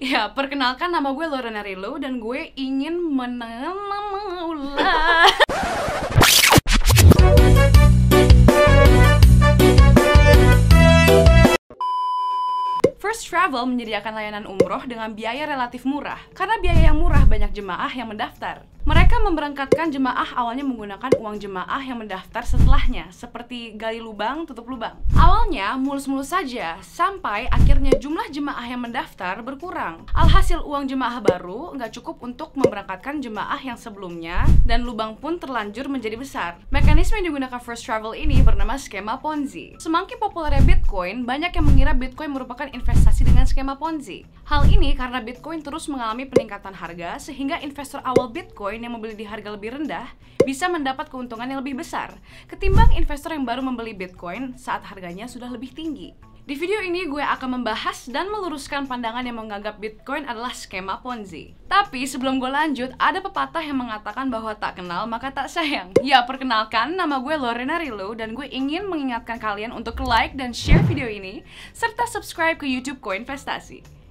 Ya, perkenalkan nama gue Lorena Rilu dan gue ingin menamaulah. First Travel menyediakan layanan umroh dengan biaya relatif murah. Karena biaya yang murah, banyak jemaah yang mendaftar. Mereka memberangkatkan jemaah awalnya menggunakan uang jemaah yang mendaftar setelahnya, seperti gali lubang, tutup lubang. Awalnya mulus-mulus saja, sampai akhirnya jumlah jemaah yang mendaftar berkurang. Alhasil uang jemaah baru nggak cukup untuk memberangkatkan jemaah yang sebelumnya, dan lubang pun terlanjur menjadi besar. Mekanisme yang digunakan First Travel ini bernama skema Ponzi. Semakin populernya Bitcoin, banyak yang mengira Bitcoin merupakan investasi dengan skema Ponzi. Hal ini karena Bitcoin terus mengalami peningkatan harga, sehingga investor awal Bitcoin yang membeli di harga lebih rendah bisa mendapat keuntungan yang lebih besar ketimbang investor yang baru membeli Bitcoin saat harganya sudah lebih tinggi. Di video ini gue akan membahas dan meluruskan pandangan yang menganggap Bitcoin adalah skema Ponzi. Tapi sebelum gue lanjut, ada pepatah yang mengatakan bahwa tak kenal maka tak sayang. Ya, perkenalkan, nama gue Lorena Rilu dan gue ingin mengingatkan kalian untuk like dan share video ini serta subscribe ke YouTube Koinvestasi.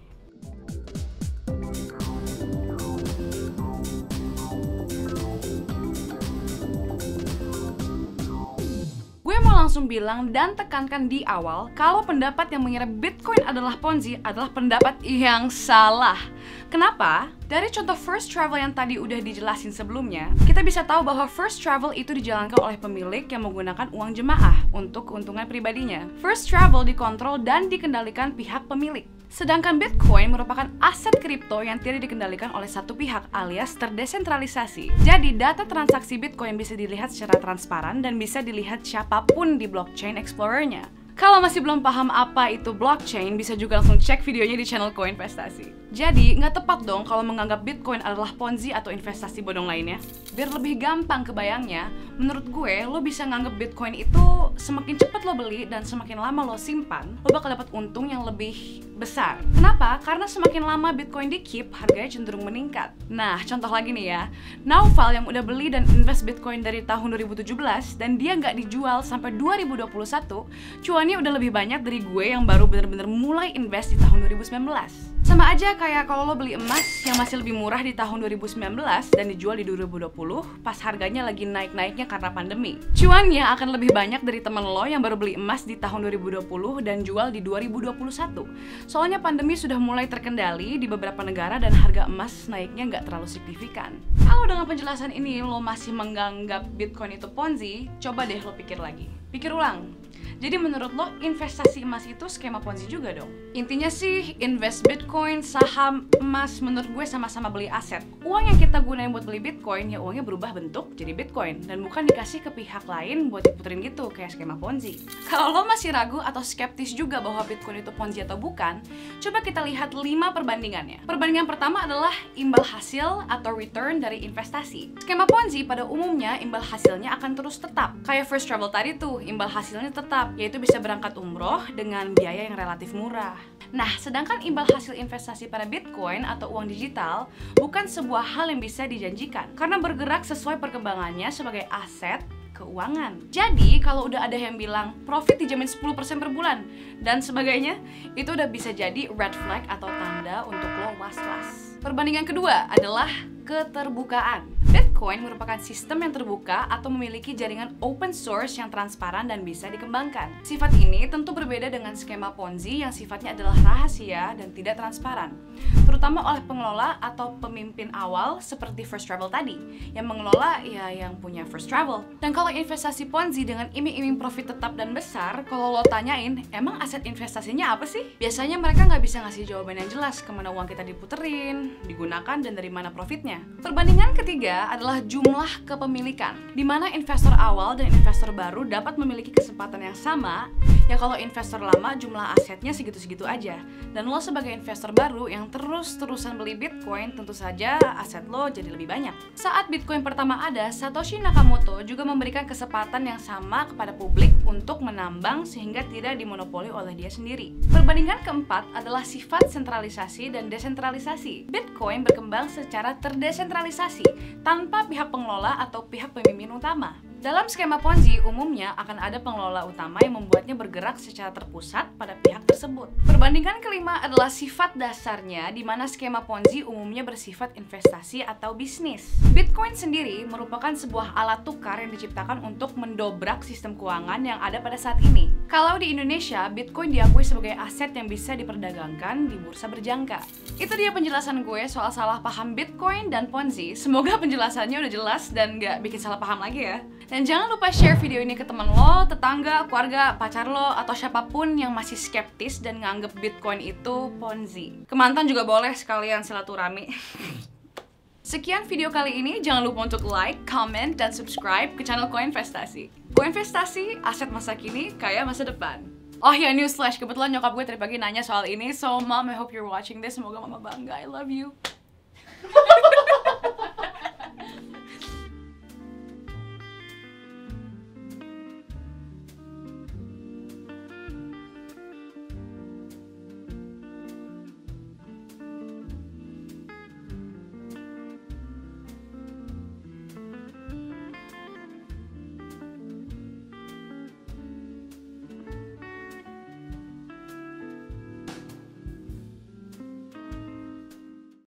Gue mau langsung bilang dan tekankan di awal kalau pendapat yang mengira Bitcoin adalah Ponzi adalah pendapat yang salah. Kenapa? Dari contoh First Travel yang tadi udah dijelasin sebelumnya, kita bisa tahu bahwa First Travel itu dijalankan oleh pemilik yang menggunakan uang jemaah untuk keuntungan pribadinya. First Travel dikontrol dan dikendalikan pihak pemilik. Sedangkan Bitcoin merupakan aset kripto yang tidak dikendalikan oleh satu pihak alias terdesentralisasi. Jadi data transaksi Bitcoin bisa dilihat secara transparan dan bisa dilihat siapapun di blockchain explorer-nya. Kalau masih belum paham apa itu blockchain, bisa juga langsung cek videonya di channel Koinvestasi. Jadi, nggak tepat dong kalau menganggap Bitcoin adalah Ponzi atau investasi bodong lainnya. Biar lebih gampang kebayangnya, menurut gue, lo bisa nganggap Bitcoin itu semakin cepat lo beli dan semakin lama lo simpan, lo bakal dapat untung yang lebih besar. Kenapa? Karena semakin lama Bitcoin di-keep, harganya cenderung meningkat. Nah, contoh lagi nih ya, Naufal yang udah beli dan invest Bitcoin dari tahun 2017 dan dia nggak dijual sampai 2021, cuannya udah lebih banyak dari gue yang baru bener-bener mulai invest di tahun 2019. Sama aja kayak kalau lo beli emas yang masih lebih murah di tahun 2019 dan dijual di 2020 pas harganya lagi naik-naiknya karena pandemi. Cuannya akan lebih banyak dari temen lo yang baru beli emas di tahun 2020 dan jual di 2021. Soalnya pandemi sudah mulai terkendali di beberapa negara dan harga emas naiknya nggak terlalu signifikan. Kalau dengan penjelasan ini lo masih menganggap Bitcoin itu Ponzi, coba deh lo pikir lagi. Pikir ulang. Jadi menurut lo, investasi emas itu skema Ponzi juga dong? Intinya sih, invest Bitcoin, saham, emas, menurut gue sama-sama beli aset. Uang yang kita gunain buat beli Bitcoin, ya uangnya berubah bentuk jadi Bitcoin. Dan bukan dikasih ke pihak lain buat diputerin gitu, kayak skema Ponzi. Kalau lo masih ragu atau skeptis juga bahwa Bitcoin itu Ponzi atau bukan, coba kita lihat 5 perbandingannya. Perbandingan pertama adalah imbal hasil atau return dari investasi. Skema Ponzi pada umumnya imbal hasilnya akan terus tetap. Kayak First Travel tadi tuh, imbal hasilnya tetap, yaitu bisa berangkat umroh dengan biaya yang relatif murah. Nah, sedangkan imbal hasil investasi pada Bitcoin atau uang digital bukan sebuah hal yang bisa dijanjikan karena bergerak sesuai perkembangannya sebagai aset keuangan. Jadi, kalau udah ada yang bilang profit dijamin 10% per bulan dan sebagainya, itu udah bisa jadi red flag atau tanda untuk lo was-was. Perbandingan kedua adalah keterbukaan. Bitcoin merupakan sistem yang terbuka atau memiliki jaringan open source yang transparan dan bisa dikembangkan. Sifat ini tentu berbeda dengan skema Ponzi yang sifatnya adalah rahasia dan tidak transparan, terutama oleh pengelola atau pemimpin awal seperti First Travel tadi, yang mengelola ya yang punya First Travel. Dan kalau investasi Ponzi dengan iming-iming profit tetap dan besar, kalau lo tanyain, emang aset investasinya apa sih? Biasanya mereka nggak bisa ngasih jawaban yang jelas kemana uang kita diputerin, digunakan, dan dari mana profitnya. Perbandingan ketiga adalah jumlah kepemilikan, di mana investor awal dan investor baru dapat memiliki kesempatan yang sama. Ya kalau investor lama jumlah asetnya segitu-segitu aja, dan lo sebagai investor baru yang terus-terusan beli Bitcoin, tentu saja aset lo jadi lebih banyak. Saat Bitcoin pertama ada, Satoshi Nakamoto juga memberikan kesempatan yang sama kepada publik untuk menambang sehingga tidak dimonopoli oleh dia sendiri. Perbandingan keempat adalah sifat sentralisasi dan desentralisasi. Bitcoin berkembang secara terdesentralisasi tanpa pihak pengelola atau pihak pemimpin utama. Dalam skema Ponzi, umumnya akan ada pengelola utama yang membuatnya bergerak secara terpusat pada pihak tersebut. Perbandingan kelima adalah sifat dasarnya, di mana skema Ponzi umumnya bersifat investasi atau bisnis. Bitcoin sendiri merupakan sebuah alat tukar yang diciptakan untuk mendobrak sistem keuangan yang ada pada saat ini. Kalau di Indonesia, Bitcoin diakui sebagai aset yang bisa diperdagangkan di bursa berjangka. Itu dia penjelasan gue soal salah paham Bitcoin dan Ponzi. Semoga penjelasannya udah jelas dan gak bikin salah paham lagi ya. Dan jangan lupa share video ini ke teman lo, tetangga, keluarga, pacar lo, atau siapapun yang masih skeptis dan nganggep Bitcoin itu Ponzi. Ke mantan juga boleh sekalian silaturahmi. Sekian video kali ini, jangan lupa untuk like, comment, dan subscribe ke channel Koinvestasi. Koinvestasi, aset masa kini, kaya masa depan. Oh ya, newsflash, kebetulan nyokap gue tadi pagi nanya soal ini, so mom, I hope you're watching this, semoga mama bangga, I love you.